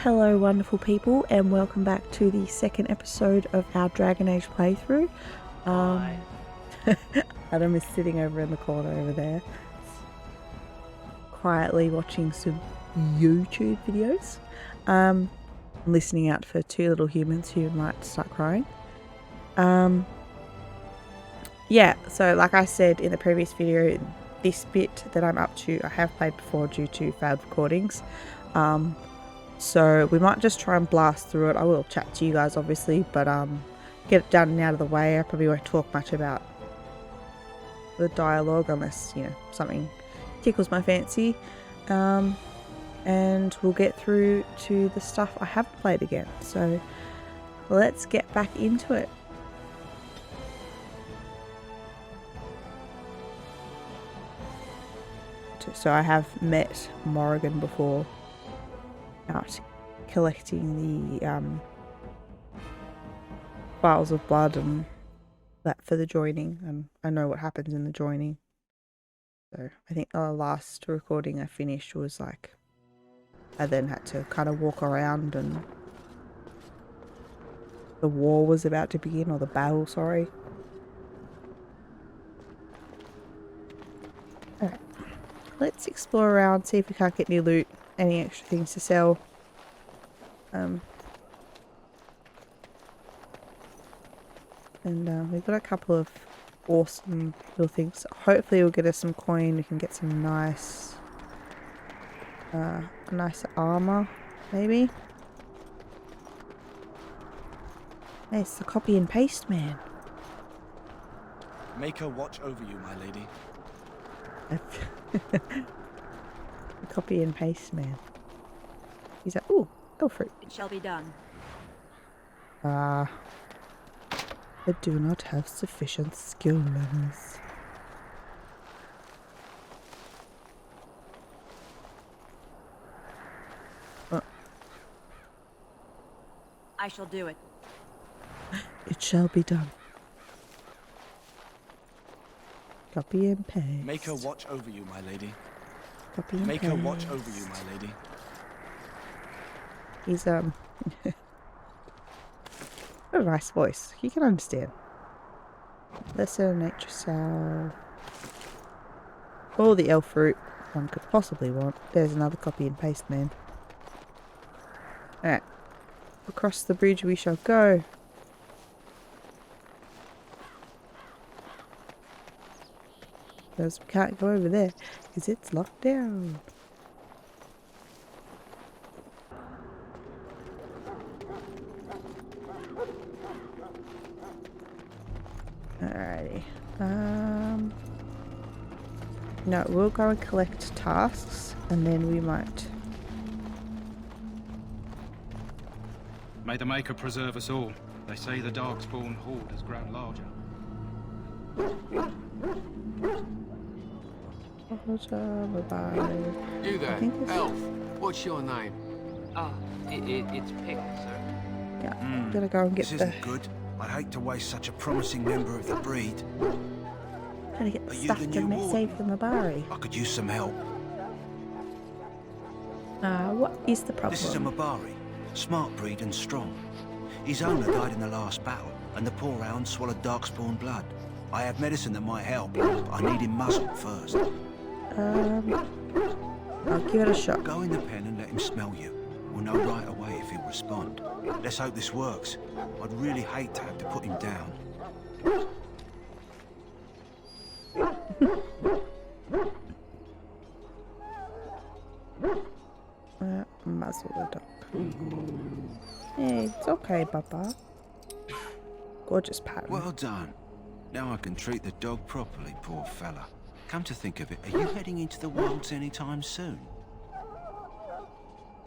Hello wonderful people, and welcome back to the second episode of our Dragon Age playthrough. Adam is sitting over in the corner over there, quietly watching some YouTube videos, listening out for two little humans who might start crying. Yeah, so like I said in the previous video, this bit that I'm up to I have played before due to failed recordings. So we might just try and blast through it. I will chat to you guys obviously, but get it done and out of the way. I probably won't talk much about the dialogue unless, you know, something tickles my fancy. And we'll get through to the stuff I haven't played again. So let's get back into it. So I have met Morrigan before, out collecting the vials of blood and that for the joining, and I know what happens in the joining. So I think the last recording I finished was like I then had to kind of walk around and the war was about to begin, or the battle, sorry. Alright, let's explore around, see if we can't get any loot, any extra things to sell. And we've got a couple of awesome little things. Hopefully we'll get us some coin, we can get some nice nice armor, maybe. Hey, it's the copy and paste man. Make her watch over you, my lady. The copy and paste man. He's like, ooh, elf fruit. It shall be done. I do not have sufficient skill levels. I shall do it. It shall be done. Copy and paste. Make her watch over you, my lady. Copy and Make paste. her watch over you, my lady. He's what a nice voice. You can understand. Lesser nature sour. All the elf fruit one could possibly want. There's another copy and paste man. Alright. Across the bridge we shall go. Because we can't go over there because it's locked down. Alrighty. No, we'll go and collect tasks and then we might. May the Maker preserve us all. They say the Darkspawn horde has grown larger. Bye-bye. You there, elf. What's your name? It's Pick, sir. Yeah, I'm gonna go and get This isn't good. I'd hate to waste such a promising member of the breed. Gotta get the Are you stuff the to new warden? save the Mabari. I could use some help. What is the problem? This is a Mabari. Smart breed and strong. His owner died in the last battle, and the poor hound swallowed Darkspawn blood. I have medicine that might help, but I need him muzzled first. I'll give it a shot. Go in the pen and let him smell you. We'll know right away if he'll respond. Let's hope this works. I'd really hate to have to put him down. Muzzle the dog. Hey, it's okay, Papa. Gorgeous pattern. Well done. Now I can treat the dog properly, poor fella. Come to think of it, are you heading into the wilds anytime soon?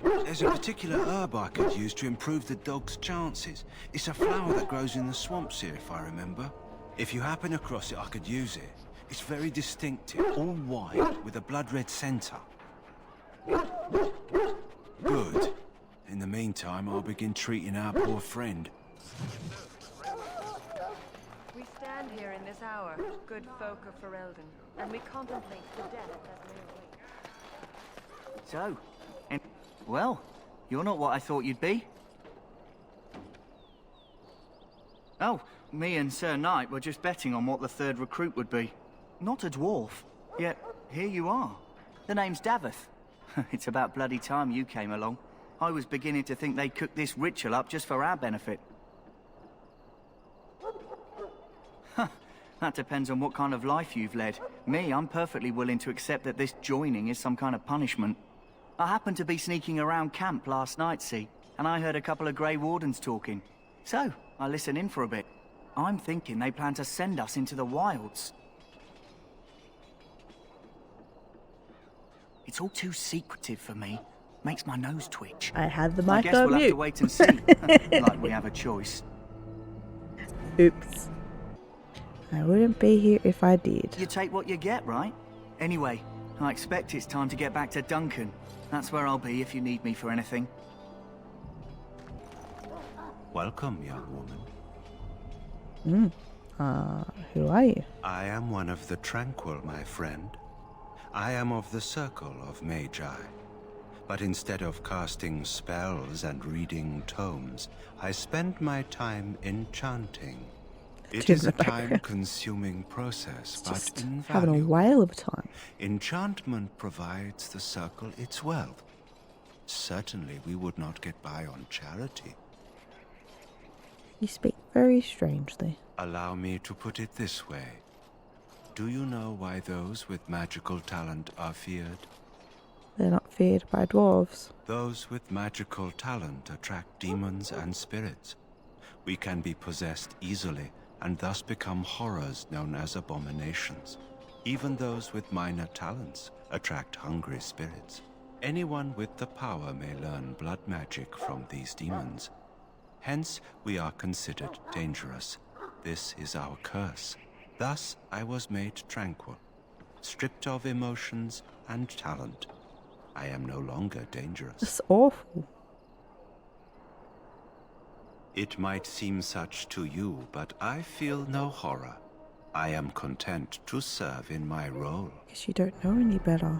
There's a particular herb I could use to improve the dog's chances. It's a flower that grows in the swamps here, if I remember. If you happen across it, I could use it. It's very distinctive, all white, with a blood-red centre. Good. In the meantime, I'll begin treating our poor friend. We stand here in this hour, good folk of Ferelden, and we contemplate the death that may await. So, and well, You're not what I thought you'd be. Oh, me and Sir Knight were just betting on what the third recruit would be. Not a dwarf. Yet, here you are. The name's Davith. It's about bloody time you came along. I was beginning to think they cooked this ritual up just for our benefit. Huh. That depends on what kind of life you've led. Me, I'm perfectly willing to accept that this joining is some kind of punishment. I happened to be sneaking around camp last night, see, and I heard a couple of Grey Wardens talking. So, I listened in for a bit. I'm thinking they plan to send us into the wilds. It's all too secretive for me. Makes my nose twitch. I had the I mic guess on we'll have mute. to wait and see. Like we have a choice. Oops. I wouldn't be here if I did. You take what you get, right? Anyway, I expect it's time to get back to Duncan. That's where I'll be if you need me for anything. Welcome, young woman. Who are you? I am one of the Tranquil, my friend. I am of the Circle of Magi. But instead of casting spells and reading tomes, I spend my time enchanting. It is a time-consuming process, but Just invaluable. having a whale of a time. Enchantment provides the Circle its wealth. Certainly we would not get by on charity. You speak very strangely. Allow me to put it this way. Do you know why those with magical talent are feared? They're not feared by dwarves. Those with magical talent attract demons and spirits. We can be possessed easily and thus become horrors known as abominations. Even those with minor talents attract hungry spirits. Anyone with the power may learn blood magic from these demons. Hence, we are considered dangerous. This is our curse. Thus, I was made tranquil, stripped of emotions and talent. I am no longer dangerous. That's awful. It might seem such to you, but I feel no horror. I am content to serve in my role. Guess you don't know any better.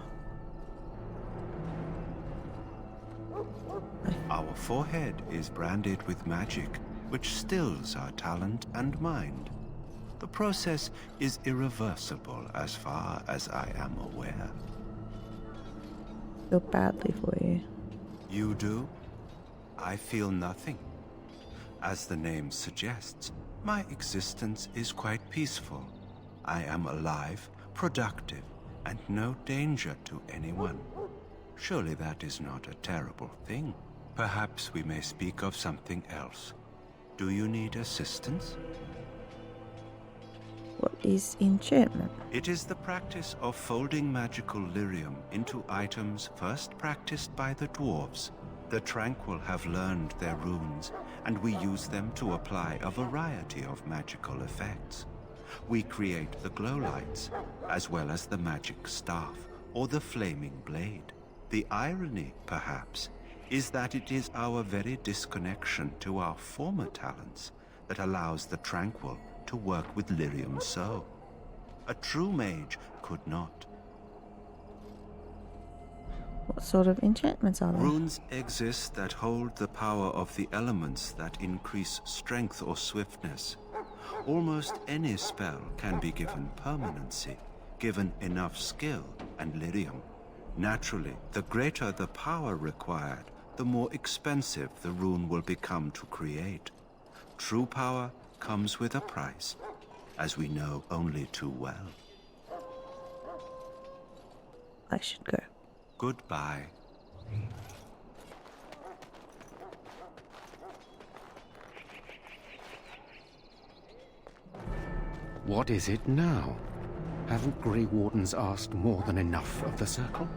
Our forehead is branded with magic, which stills our talent and mind. The process is irreversible as far as I am aware. Feel badly for you. You do? I feel nothing. As the name suggests, my existence is quite peaceful. I am alive, productive, and no danger to anyone. Surely that is not a terrible thing. Perhaps we may speak of something else. Do you need assistance? What is enchantment? It is the practice of folding magical lyrium into items first practiced by the dwarves. The Tranquil have learned their runes, and we use them to apply a variety of magical effects. We create the glow lights, as well as the magic staff, or the flaming blade. The irony, perhaps, is that it is our very disconnection to our former talents that allows the Tranquil to work with lyrium so. A true mage could not. What sort of enchantments are there? Runes exist that hold the power of the elements that increase strength or swiftness. Almost any spell can be given permanency, given enough skill and lyrium. Naturally, the greater the power required, the more expensive the rune will become to create. True power comes with a price, as we know only too well. I should go. Goodbye. What is it now? Haven't Grey Wardens asked more than enough of the Circle?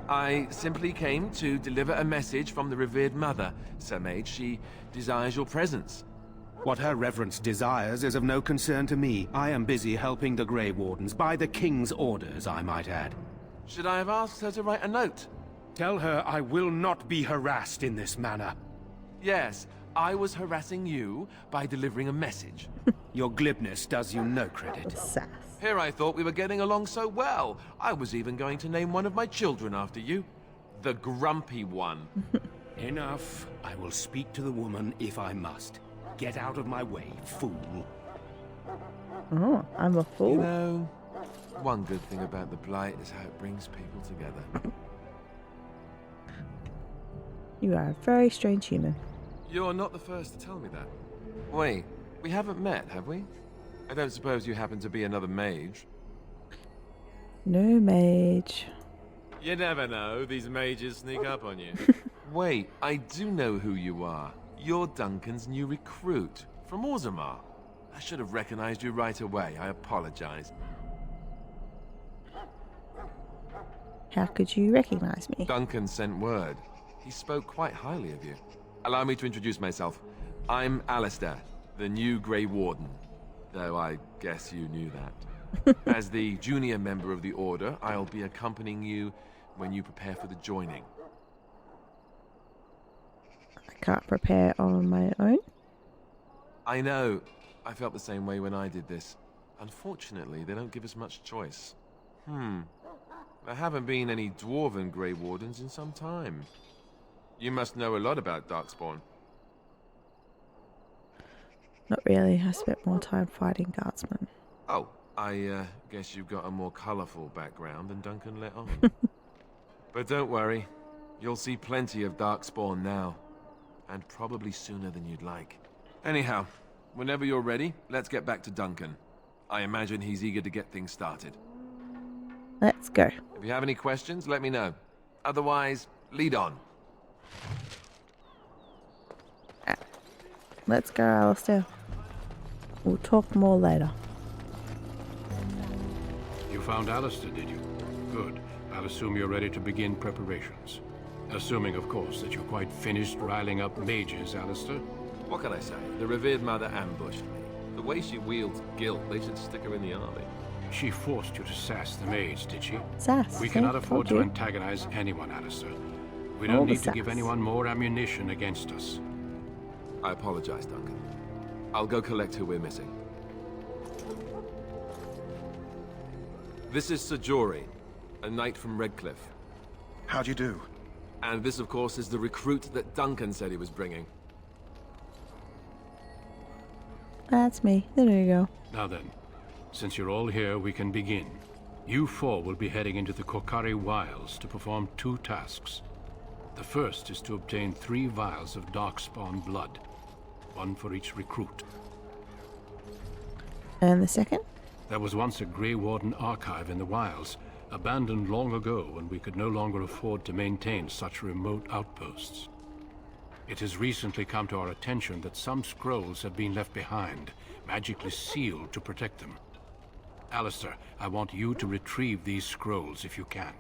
I simply came to deliver a message from the revered mother, Sir Mage. She desires your presence. What her reverence desires is of no concern to me. I am busy helping the Grey Wardens, by the King's orders, I might add. Should I have asked her to write a note? Tell her I will not be harassed in this manner. Yes, I was harassing you by delivering a message. Your glibness does you no credit. Sass. Here I thought we were getting along so well. I was even going to name one of my children after you. The Grumpy One. Enough. I will speak to the woman if I must. Get out of my way, fool. Oh, I'm a You fool. know, one good thing about the Blight is how it brings people together. You are a very strange human. You're not the first to tell me that. Wait, we haven't met, have we? I don't suppose you happen to be another mage? No mage. You never know, these mages sneak up on you. Wait, I do know who you are. You're Duncan's new recruit, from Orzammar. I should have recognized you right away, I apologize. How could you recognize me? Duncan sent word. He spoke quite highly of you. Allow me to introduce myself. I'm Alistair, the new Grey Warden. Though I guess you knew that. As the junior member of the Order, I'll be accompanying you when you prepare for the joining. I can't prepare on my own. I know. I felt the same way when I did this. Unfortunately, they don't give us much choice. There haven't been any dwarven Grey Wardens in some time. You must know a lot about Darkspawn. Not really. I spent more time fighting guardsmen. Oh, I guess you've got a more colourful background than Duncan let on. But don't worry. You'll see plenty of Darkspawn now. And probably sooner than you'd like. Anyhow, whenever you're ready, let's get back to Duncan. I imagine he's eager to get things started. Let's go. If you have any questions, let me know. Otherwise, lead on. Let's go, Alistair. We'll talk more later. You found Alistair, did you? Good. I'll assume you're ready to begin preparations. Assuming, of course, that you're quite finished riling up mages, Alistair. What can I say? The revered mother ambushed me. The way she wields guilt, they should stick her in the army. She forced you to sass the mage, did she? Sass. We cannot afford to antagonize anyone, Alistair. We don't need to give anyone more ammunition against us. I apologize, Duncan. I'll go collect who we're missing. This is Sir Jory, a knight from Redcliffe. How do you do? And this, of course, is the recruit that Duncan said he was bringing. That's me. There you go. Now then, since you're all here, we can begin. You four will be heading into the Korcari Wilds to perform 2 tasks. The first is to obtain 3 vials of Darkspawn blood, 1 for each recruit. And the second? There was once a Grey Warden archive in the wilds, abandoned long ago when we could no longer afford to maintain such remote outposts. It has recently come to our attention that some scrolls have been left behind, magically sealed to protect them. Alistair, I want you to retrieve these scrolls if you can.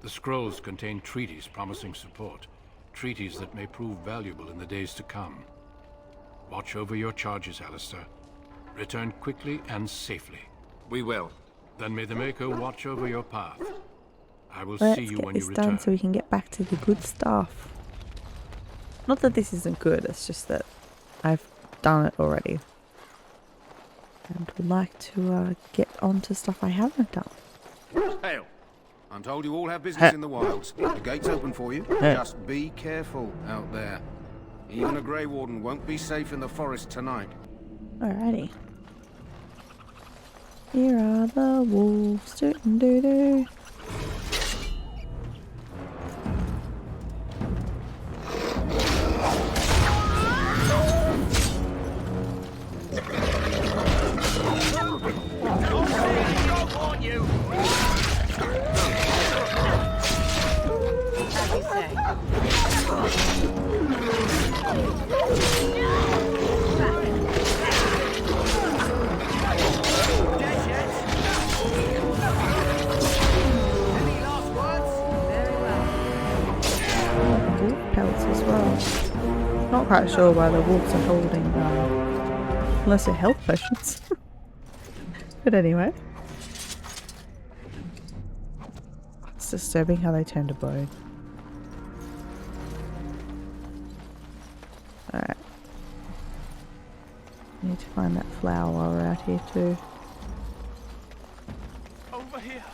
The scrolls contain treaties promising support, treaties that may prove valuable in the days to come. Watch over your charges, Alistair. Return quickly and safely. We will. Then may the Maker watch over your path. I will Let's see you get when you this return. done so we can get back to the good stuff. Not that this isn't good, it's just that I've done it already. And would like to get on to stuff I haven't done. Hail! I'm told you all have business in the wilds. The gate's open for you. Just be careful out there. Even a Grey Warden won't be safe in the forest tonight. Alrighty. Here are the wolves. Doo-doo-doo. Pelts as well. Not quite sure why the wolves are holding unless they're health potions. But anyway. It's disturbing how they turn to bone. Alright. Need to find that flower while we're out here too. Over here.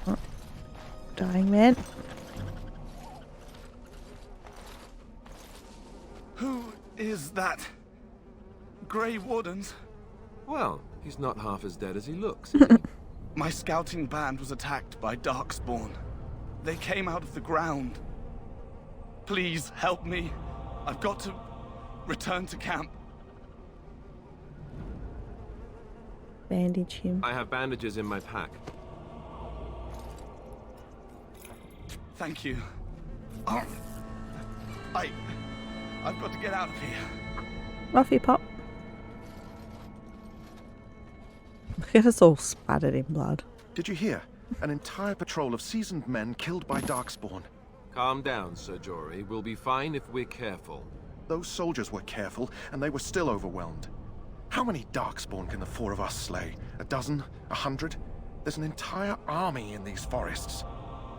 Oh. Dying man. Is that Grey Wardens? Well, he's not half as dead as he looks. My scouting band was attacked by Darkspawn. They came out of the ground. Please help me. I've got to return to camp. Bandage him. I have bandages in my pack. Thank you. I've got to get out of here. Off you pop. Look at us all splattered in blood. Did you hear? An entire patrol of seasoned men killed by Darkspawn. Calm down, Sir Jory. We'll be fine if we're careful. Those soldiers were careful, and they were still overwhelmed. How many Darkspawn can the four of us slay? A dozen? 100? There's an entire army in these forests.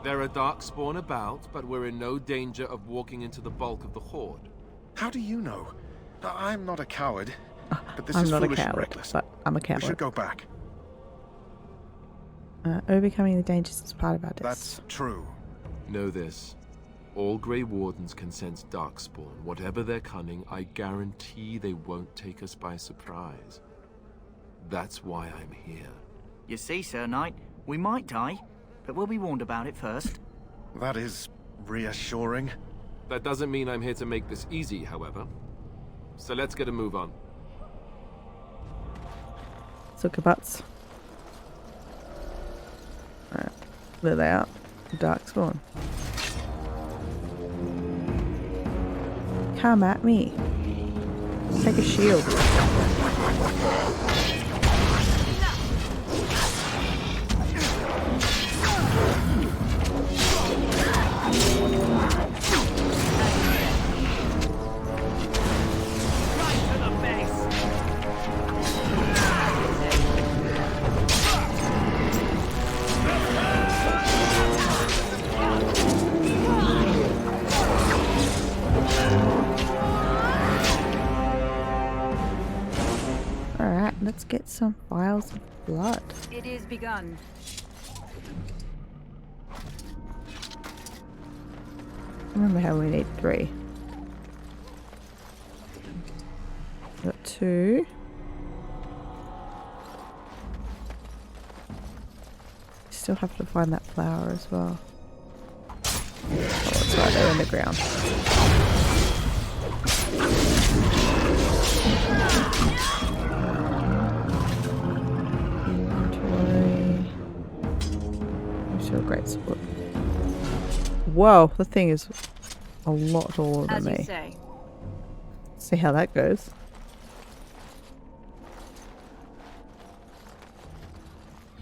There are Darkspawn about, but we're in no danger of walking into the bulk of the horde. How do you know? I'm not a coward, but this I'm is not a foolish and coward, reckless. but I'm a coward. We should go back. Overcoming the dangers is part of our That's true. Know this. All Grey Wardens can sense Darkspawn. Whatever their cunning, I guarantee they won't take us by surprise. That's why I'm here. You see, Sir Knight, we might die, but we'll be warned about it first. That is reassuring. That doesn't mean I'm here to make this easy, however. So let's get a move on. Sucker butts. Alright, there they are. Darkspawn. Come at me. Take a shield. Alright, let's get some vials of blood. It is begun. Remember how we need 3. Got 2. Still have to find that flower as well. Oh, it's right there in the ground. Inventory. I'm still a great sport. Whoa, the thing is a lot taller than As you me. say. See how that goes.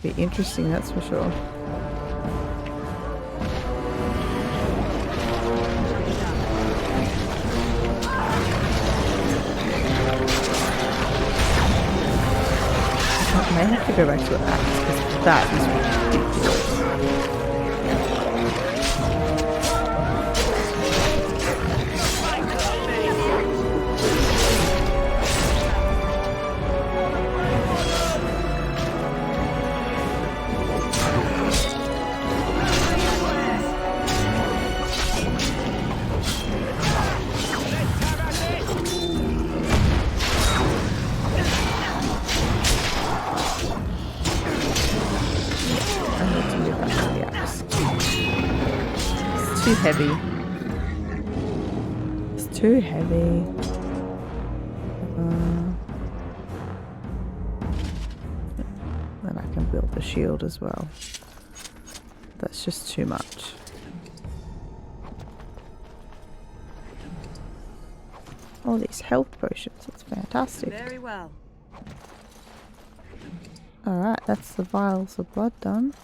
Be interesting, that's for sure. I may have to go back to that because that is ridiculous. Too heavy. It's too heavy. Then I can build the shield as well. That's just too much. All these health potions, that's fantastic. Very well. Alright, that's the vials of blood done.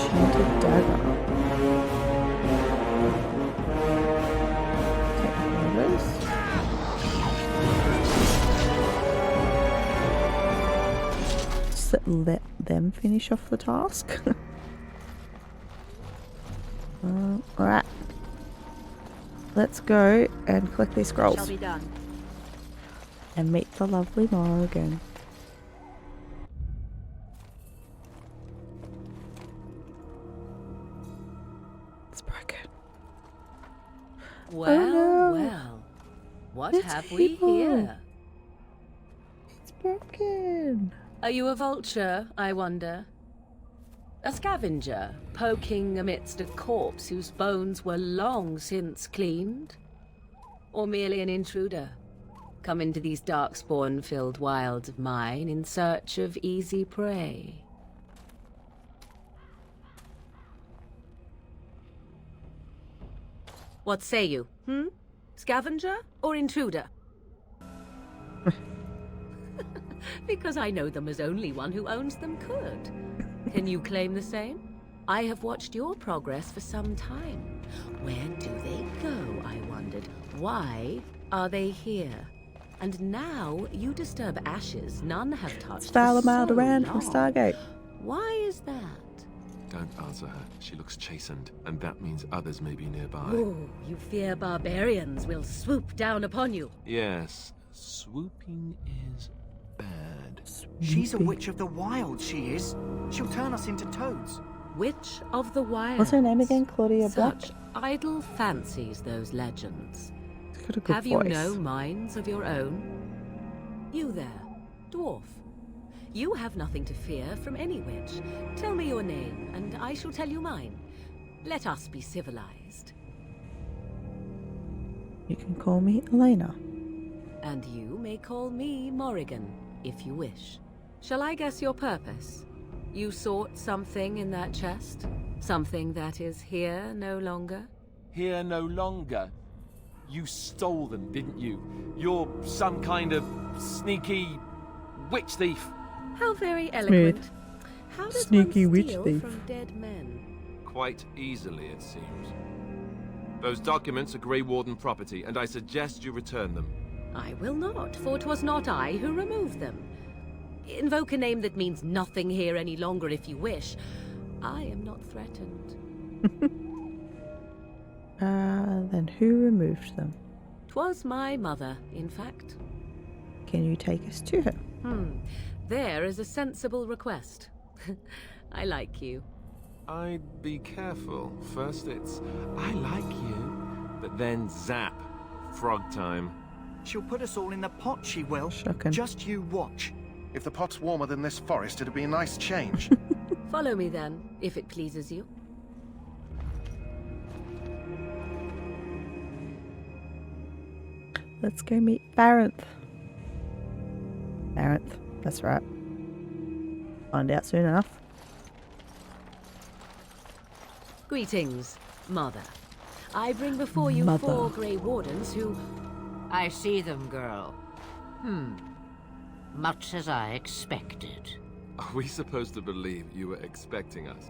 Enchanted dagger. Take one of those. Just let them finish off the task. Alright. Let's go and collect these scrolls. Shall be done. And meet the lovely Morrigan. It's broken. Well, oh, no. well. What It's have we people. here? It's broken. Are you a vulture, I wonder? A scavenger, poking amidst a corpse whose bones were long since cleaned? Or merely an intruder, come into these darkspawn-filled wilds of mine in search of easy prey? What say you, Scavenger or intruder? Because I know them as only one who owns them could. Can you claim the same? I have watched your progress for some time. Where do they go, I wondered? Why are they here? And now you disturb ashes none have touched Style for them out so around from long. Stargate. Why is that? Don't answer her. She looks chastened, and that means others may be nearby. Oh, you fear barbarians will swoop down upon you. Yes, swooping is bad. She's a witch of the wild, she is. She'll turn us into toads. Witch of the Wild. What's her name again? Claudia Black? Such idle fancies, those legends. She's got a good Have you voice. no minds of your own? You there, dwarf. You have nothing to fear from any witch. Tell me your name, and I shall tell you mine. Let us be civilized. You can call me Elena. And you may call me Morrigan, if you wish. Shall I guess your purpose? You sought something in that chest? Something that is here no longer? Here no longer? You stole them, didn't you? You're some kind of sneaky witch thief. How very eloquent. How does Sneaky one witch steal thief. from dead men? Quite easily, it seems. Those documents are Grey Warden property, and I suggest you return them. I will not, for 'twas not I who removed them. Invoke a name that means nothing here any longer if you wish. I am not threatened. Then who removed them? 'Twas my mother, in fact. Can you take us to her? There is a sensible request. I like you. I'd be careful. First it's, I like you, but then zap. Frog time. She'll put us all in the pot, she will. Shocking. Just you watch. If the pot's warmer than this forest, it'd be a nice change. Follow me then, if it pleases you. Let's go meet Baranth. Baranth, that's right. Find out soon enough. Greetings, Mother. I bring before you Mother. 4 Grey Wardens who... I see them, girl. Much as I expected. Are we supposed to believe you were expecting us?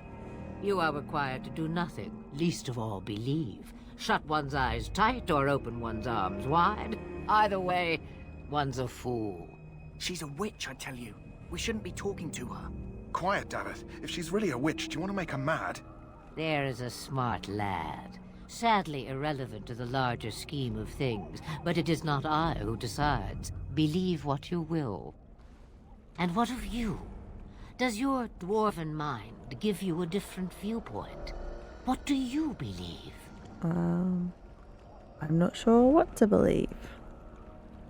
You are required to do nothing, least of all believe. Shut one's eyes tight or open one's arms wide. Either way, one's a fool. She's a witch, I tell you. We shouldn't be talking to her. Quiet, Dareth. If she's really a witch, do you want to make her mad? There is a smart lad. Sadly irrelevant to the larger scheme of things, but it is not I who decides. Believe what you will. And what of you? Does your dwarven mind give you a different viewpoint? What do you believe? I'm not sure what to believe.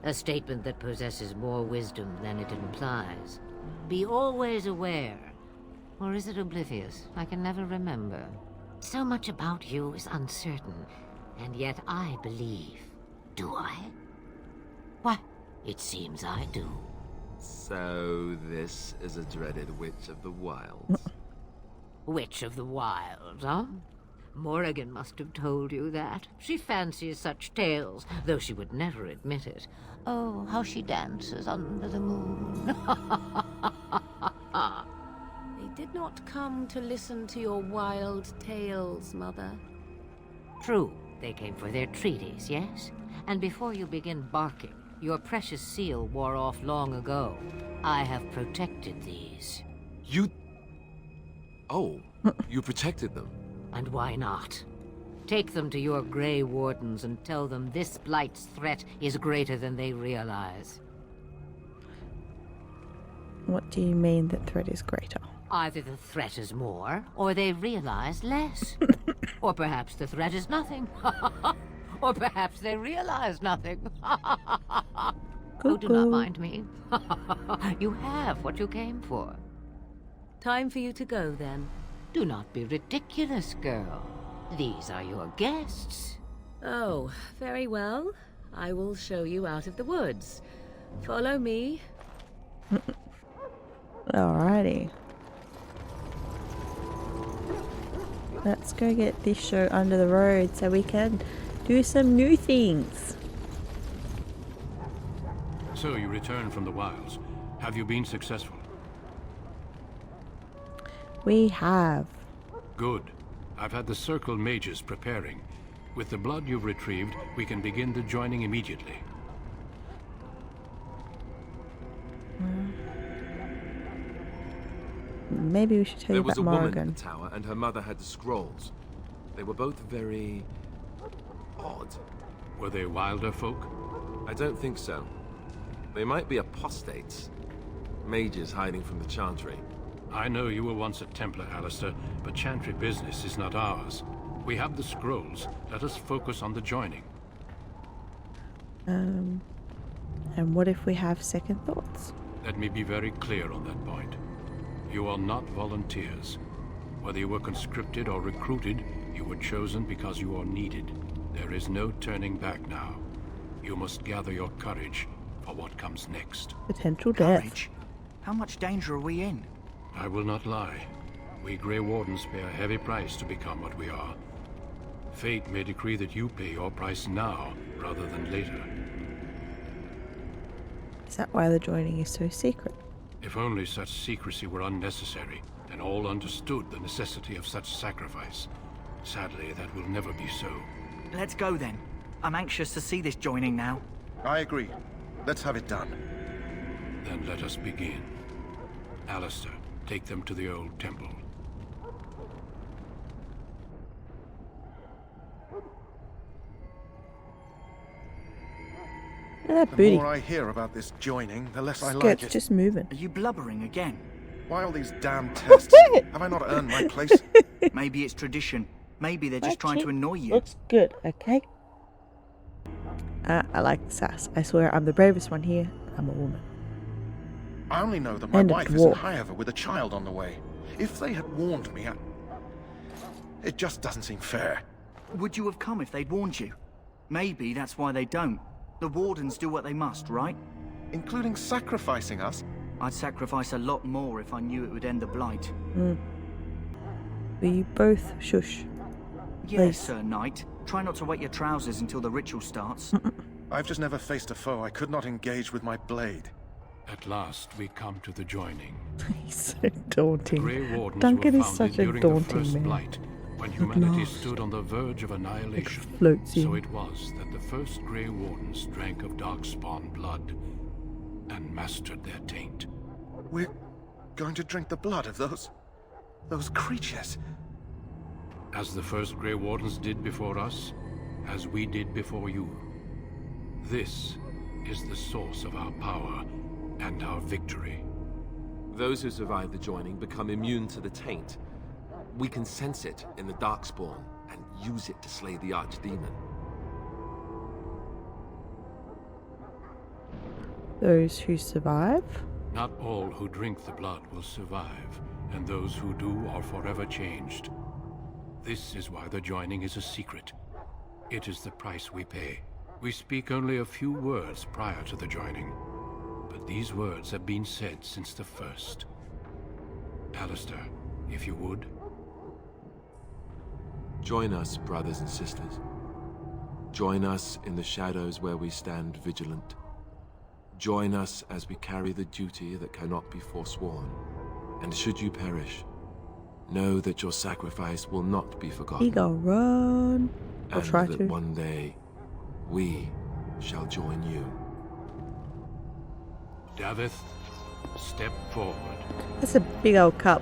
A statement that possesses more wisdom than it implies. Be always aware. Or is it oblivious? I can never remember. So much about you is uncertain, and yet I believe. Do I? Why, it seems I do. So this is a dreaded witch of the wilds. Witch of the Wilds, huh? Morrigan must have told you that. She fancies such tales, though she would never admit it. Oh, how she dances under the moon. They did not come to listen to your wild tales, Mother. True, they came for their treaties, yes? And before you begin barking, your precious seal wore off long ago. I have protected these. You... Oh, you protected them. And why not? Take them to your Grey Wardens and tell them this Blight's threat is greater than they realize. What do you mean the threat is greater? Either the threat is more, or they realize less. Or perhaps the threat is nothing. Or perhaps they realize nothing. Oh, do not mind me. You have what you came for. Time for you to go, then. Do not be ridiculous, girl. These are your guests. Oh, very well. I will show you out of the woods. Follow me. Alrighty. Let's go get this show under the road so we can do some new things. So you returned from the wilds. Have you been successful? We have. Good. I've had the Circle mages preparing. With the blood you've retrieved, we can begin the joining immediately. Maybe we should tell you about There was a woman Morrigan. in the tower, and her mother had the scrolls. They were both very... odd. Were they wilder folk? I don't think so. They might be apostates. Mages hiding from the Chantry. I know you were once a Templar, Alistair, but Chantry business is not ours. We have the scrolls. Let us focus on the joining. And what if we have second thoughts? Let me be very clear on that point. You are not volunteers. Whether you were conscripted or recruited, you were chosen because you are needed. There is no turning back now. You must gather your courage for what comes next. Potential death. Courage? How much danger are we in? I will not lie. We Grey Wardens pay a heavy price to become what we are. Fate may decree that you pay your price now, rather than later. Is that why the joining is so secret? If only such secrecy were unnecessary, then all understood the necessity of such sacrifice. Sadly, that will never be so. Let's go then. I'm anxious to see this joining now. I agree. Let's have it done. Then let us begin. Alistair, take them to the old temple. Look at that The booty. more I hear about this joining, the less I like Skirt's it. just moving. Are you blubbering again? Why all these damn tests? Have I not earned my place? Maybe it's tradition. Maybe they're just trying to annoy you. Looks good, okay? I like the sass. I swear I'm the bravest one here. I'm a woman. I only know that my And a wife is in dwarf. Highover with a child on the way. If they had warned me, it just doesn't seem fair. Would you have come if they'd warned you? Maybe that's why they don't. The Wardens do what they must, right? Including sacrificing us? I'd sacrifice a lot more if I knew it would end the Blight. Will you both shush? Yes, Please. Sir Knight. Try not to wet your trousers until the ritual starts. I've just never faced a foe I could not engage with my blade. At last, we come to the joining. He's so daunting. Grey Wardens Duncan were is founded such a during the daunting First man. Blight, when At humanity last. stood on the verge of annihilation. floats So in. it was that the first Grey Wardens drank of Darkspawn blood and mastered their taint. We're going to drink the blood of those creatures. As the first Grey Wardens did before us, as we did before you. This is the source of our power and our victory. Those who survive the joining become immune to the taint. We can sense it in the Darkspawn and use it to slay the Archdemon. Those who survive? Not all who drink the blood will survive, and those who do are forever changed. This is why the joining is a secret. It is the price we pay. We speak only a few words prior to the joining, but these words have been said since the first. Alistair, if you would. Join us, brothers and sisters. Join us in the shadows where we stand vigilant. Join us as we carry the duty that cannot be forsworn. And should you perish, know that your sacrifice will not be forgotten. He gonna run. I'll And try that to. one day, we shall join you. Davith, step forward. That's a big old cup.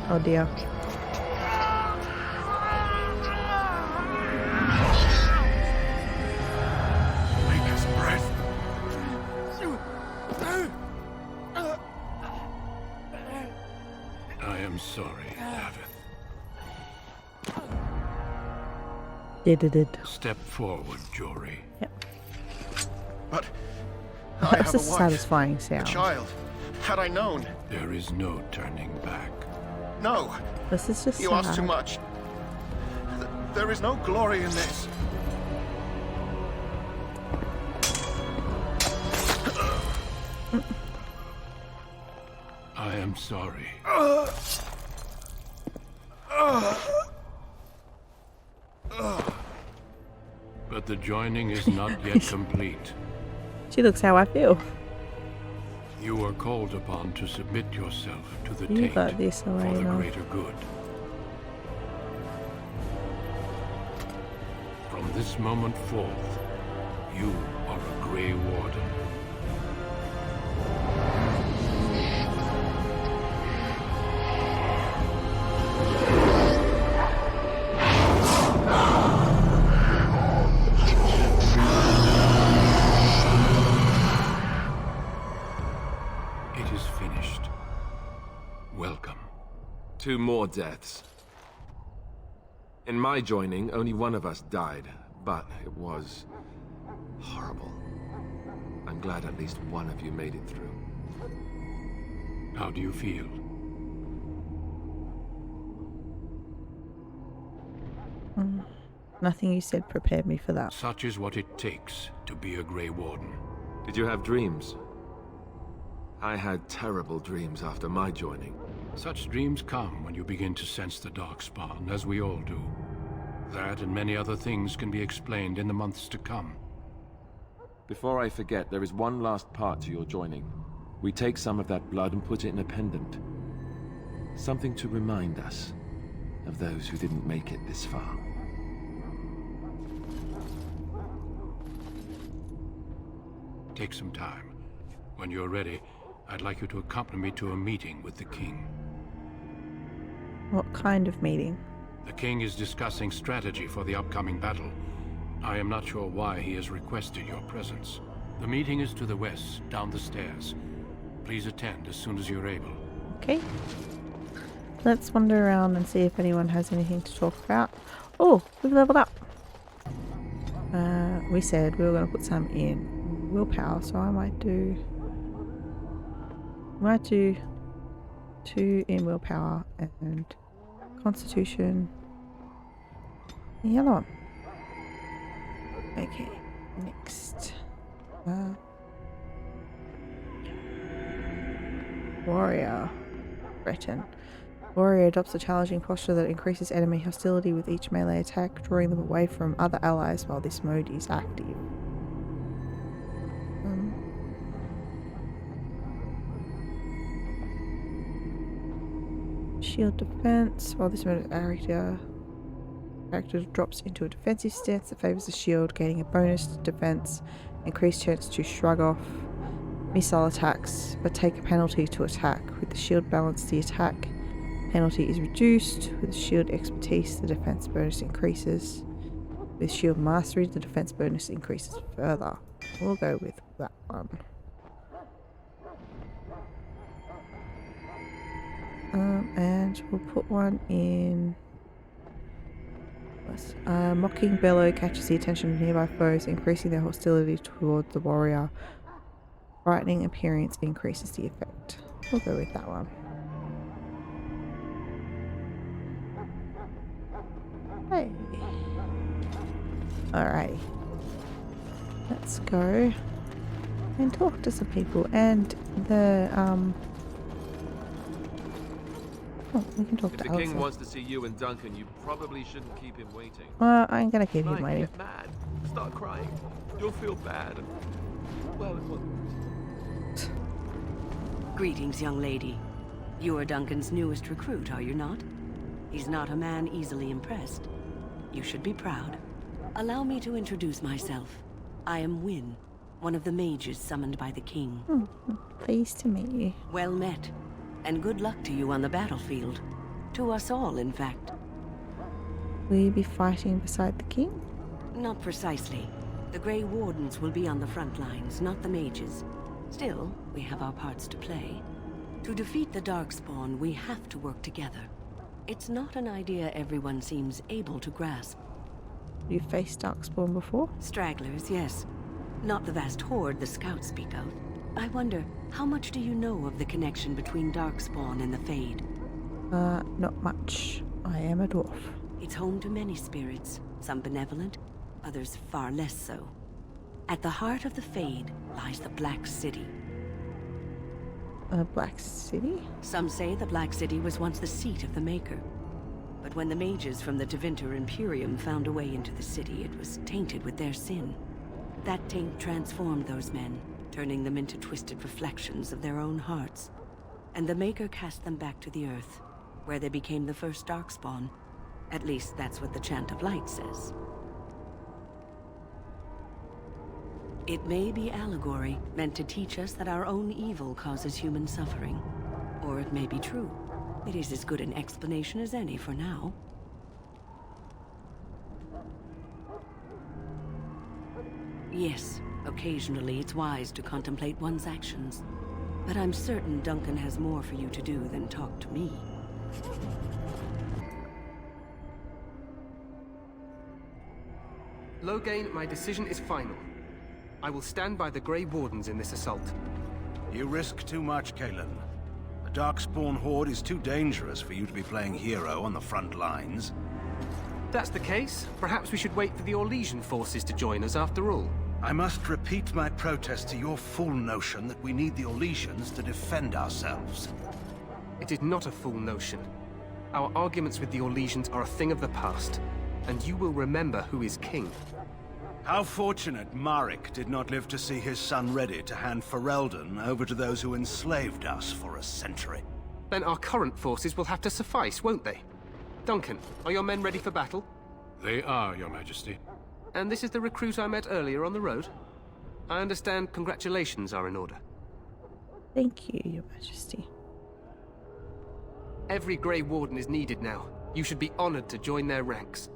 Oh dear. Maker's breath. I am sorry, Davith. Did. Step forward, Jory. Yep. But I That's have a a wife, satisfying a sound. child. Had I known. There is no turning back. No. This is just You ask too sad. much. There is no glory in this. I am sorry. But the joining is not yet complete. She looks how I feel. You are called upon to submit yourself to the You taint got this, for the Elena. greater good. From this moment forth, you are a Grey Warden. It is finished. Welcome. 2 more deaths. In my joining, only one of us died, but it was horrible. I'm glad at least one of you made it through. How do you feel? Nothing you said prepared me for that. Such is what it takes to be a Grey Warden. Did you have dreams? I had terrible dreams after my joining. Such dreams come when you begin to sense the Darkspawn, as we all do. That and many other things can be explained in the months to come. Before I forget, there is one last part to your joining. We take some of that blood and put it in a pendant. Something to remind us of those who didn't make it this far. Take some time. When you're ready, I'd like you to accompany me to a meeting with the King. What kind of meeting? The King is discussing strategy for the upcoming battle. I am not sure why he has requested your presence. The meeting is to the west, down the stairs. Please attend as soon as you're able. Okay. Let's wander around and see if anyone has anything to talk about. Oh, we've leveled up. We said we were going to put some in willpower, so I might do 2 in willpower and constitution. The other one. Okay, next. Warrior. Breton. Warrior adopts a challenging posture that increases enemy hostility with each melee attack, drawing them away from other allies while this mode is active. Shield defense. While this mode character drops into a defensive stance that favors the shield, gaining a bonus to defense, increased chance to shrug off missile attacks, but take a penalty to attack. With the shield balance, the attack penalty is reduced. With shield expertise, the defense bonus increases. With shield mastery, the defense bonus increases further. We'll go with that one. And we'll put one in. Mocking bellow catches the attention of nearby foes, increasing their hostility towards the warrior. Frightening appearance increases the effect. We'll go with that one. Hey. Alright. Let's go and talk to some people. And the Oh, we can talk If to the Alistair. king wants to see you and Duncan, you probably shouldn't keep him waiting. I ain't gonna keep him Like, waiting. get mad, start crying. You'll feel bad. Well, Greetings, young lady. You are Duncan's newest recruit, are you not? He's not a man easily impressed. You should be proud. Allow me to introduce myself. I am Wynne, one of the mages summoned by the king. Pleased to meet you. Well met, and good luck to you on the battlefield. To us all, in fact. Will you be fighting beside the king? Not precisely. The Grey Wardens will be on the front lines, not the mages. Still, we have our parts to play. To defeat the Darkspawn, we have to work together. It's not an idea everyone seems able to grasp. You faced Darkspawn before? Stragglers, yes. Not the vast horde the scouts speak of. I wonder, how much do you know of the connection between Darkspawn and the Fade? Not much. I am a dwarf. It's home to many spirits, some benevolent, others far less so. At the heart of the Fade lies the Black City. A Black City? Some say the Black City was once the seat of the Maker. But when the mages from the Tevinter Imperium found a way into the city, it was tainted with their sin. That taint transformed those men, turning them into twisted reflections of their own hearts. And the Maker cast them back to the Earth, where they became the first Darkspawn. At least that's what the Chant of Light says. It may be allegory, meant to teach us that our own evil causes human suffering. Or it may be true. It is as good an explanation as any for now. Yes, occasionally it's wise to contemplate one's actions. But I'm certain Duncan has more for you to do than talk to me. Loghain, my decision is final. I will stand by the Grey Wardens in this assault. You risk too much, Kalen. The Darkspawn horde is too dangerous for you to be playing hero on the front lines. If that's the case, perhaps we should wait for the Orlesian forces to join us after all. I must repeat my protest to your fool notion that we need the Orlesians to defend ourselves. It is not a fool notion. Our arguments with the Orlesians are a thing of the past, and you will remember who is king. How fortunate Marek did not live to see his son ready to hand Ferelden over to those who enslaved us for a century. Then our current forces will have to suffice, won't they? Duncan, are your men ready for battle? They are, Your Majesty. And this is the recruit I met earlier on the road? I understand congratulations are in order. Thank you, Your Majesty. Every Grey Warden is needed now. You should be honored to join their ranks.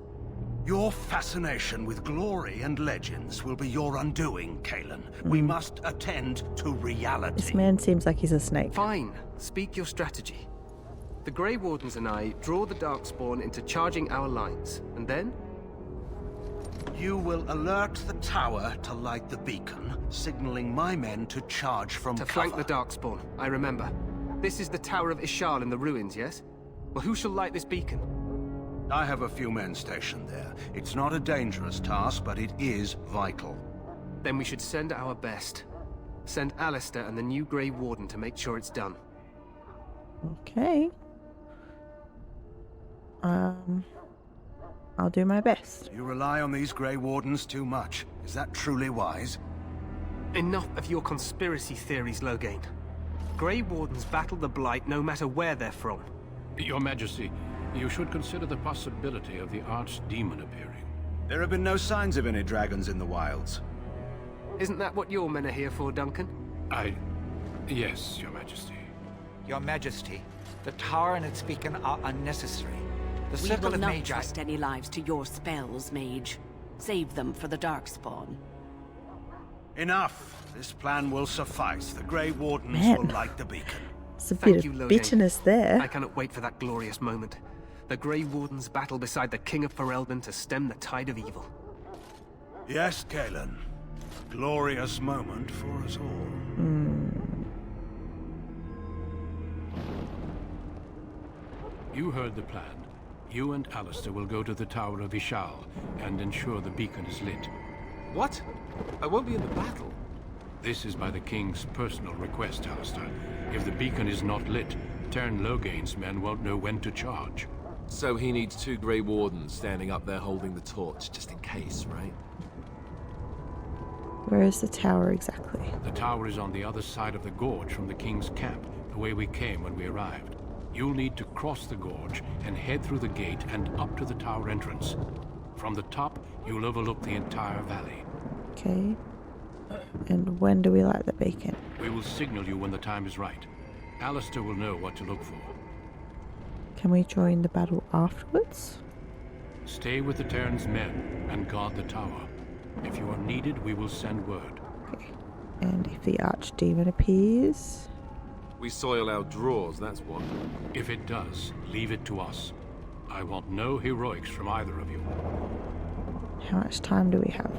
Your fascination with glory and legends will be your undoing, Kalen. We must attend to reality. This man seems like he's a snake. Fine. Speak your strategy. The Grey Wardens and I draw the Darkspawn into charging our lines, and then? You will alert the tower to light the beacon, signaling my men to charge from cover. To flank the Darkspawn, I remember. This is the Tower of Ishal in the ruins, yes? Well, who shall light this beacon? I have a few men stationed there. It's not a dangerous task, but it is vital. Then we should send our best. Send Alistair and the new Grey Warden to make sure it's done. Okay. I'll do my best. You rely on these Grey Wardens too much. Is that truly wise? Enough of your conspiracy theories, Loghain. Grey Wardens battle the Blight no matter where they're from. Your Majesty, you should consider the possibility of the Archdemon appearing. There have been no signs of any dragons in the wilds. Isn't that what your men are here for, Duncan? Yes, Your Majesty. Your Majesty, the tower and its beacon are unnecessary. The We circle will of not Magi... trust any lives to your spells, mage. Save them for the Darkspawn. Enough! This plan will suffice. The Grey Wardens will light the beacon. It's a bit of bitterness there. I cannot wait for that glorious moment. The Grey Wardens battle beside the King of Ferelden to stem the tide of evil. Yes, Kalen. A glorious moment for us all. You heard the plan. You and Alistair will go to the Tower of Ishal and ensure the beacon is lit. What? I won't be in the battle. This is by the King's personal request, Alistair. If the beacon is not lit, Terran Loghain's men won't know when to charge. So he needs 2 Grey Wardens standing up there holding the torch, just in case, right? Where is the tower exactly? The tower is on the other side of the gorge from the King's camp, the way we came when we arrived. You'll need to cross the gorge and head through the gate and up to the tower entrance. From the top, you'll overlook the entire valley. Okay. And when do we light the beacon? We will signal you when the time is right. Alistair will know what to look for. Can we join the battle afterwards? Stay with the Terran's men and guard the tower. If you are needed, we will send word. Okay. And if the archdemon appears? We soil our drawers, that's what. If it does, leave it to us. I want no heroics from either of you. How much time do we have?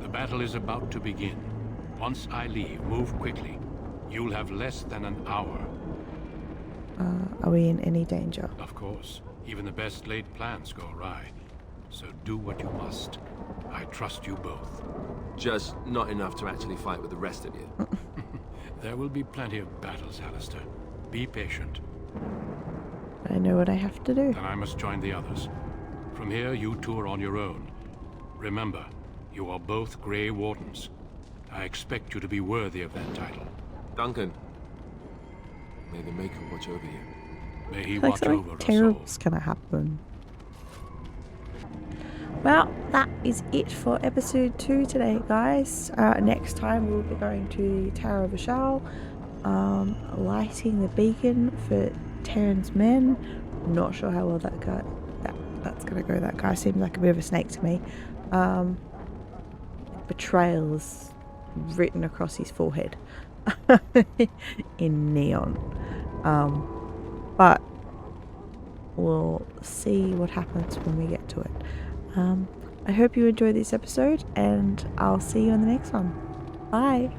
The battle is about to begin. Once I leave, move quickly. You'll have less than an hour. Are we in any danger? Of course. Even the best laid plans go awry. So do what you must. I trust you both. Just not enough to actually fight with the rest of you. There will be plenty of battles, Alistair. Be patient. I know what I have to do. Then I must join the others. From here, you two are on your own. Remember, you are both Grey Wardens. I expect you to be worthy of that title. Duncan, may the Maker watch over you. May he watch over us all. Terrible's gonna happen. Well, that is it for episode 2 today, guys. Next time we'll be going to the Tower of Ashal, lighting the beacon for Terran's men. I'm not sure how well that's gonna go. That guy seems like a bit of a snake to me. Betrayal is written across his forehead in neon. But we'll see what happens when we get to it. I hope you enjoyed this episode, and I'll see you in the next one. Bye!